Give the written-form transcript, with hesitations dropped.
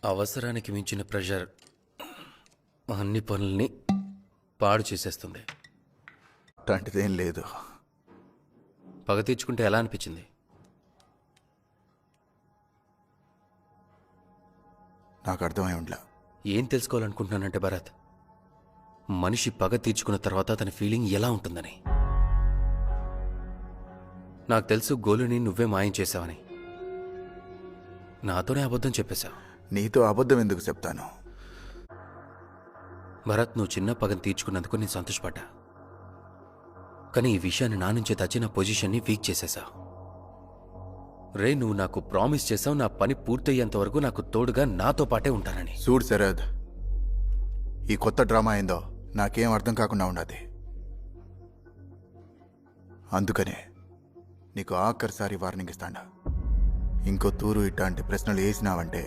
అవసరానికి మించిన ప్రెషర్ అన్ని పనుల్ని పాడు చేసేస్తుంది. అట్లాంటిదేం లేదు. పగ తీర్చుకుంటే ఎలా అనిపించింది? నాకు అర్థమై ఉండలా. ఏం తెలుసుకోవాలనుకుంటున్నానంటే భరత్, మనిషి పగ తీర్చుకున్న తర్వాత తన ఫీలింగ్ ఎలా ఉంటుందని. నాకు తెలుసు గోలుని నువ్వే మాయం చేశావని. నాతోనే అబద్ధం చెప్పేశావు. నీతో అబద్ధం ఎందుకు చెప్తాను? భరత్, నువ్వు చిన్న పగను తీర్చుకున్నందుకు నేను సంతోషపడ్డా. కానీ ఈ విషయాన్ని నా నుంచి తెచ్చి నా పొజిషన్ని వీక్ చేసేశావు. రే, నువ్వు నాకు ప్రామిస్ చేశావు నా పని పూర్తయ్యేంత వరకు నాకు తోడుగా నాతో పాటే ఉంటానని. చూడు శరద్, ఈ కొత్త డ్రామా ఏందో నాకేం అర్థం కాకుండా ఉన్నది. అందుకనే నీకు ఆఖరిసారి వార్నింగ్ ఇస్తాడా. ఇంకో తూరు ఇట్లాంటి ప్రశ్నలు వేసినావంటే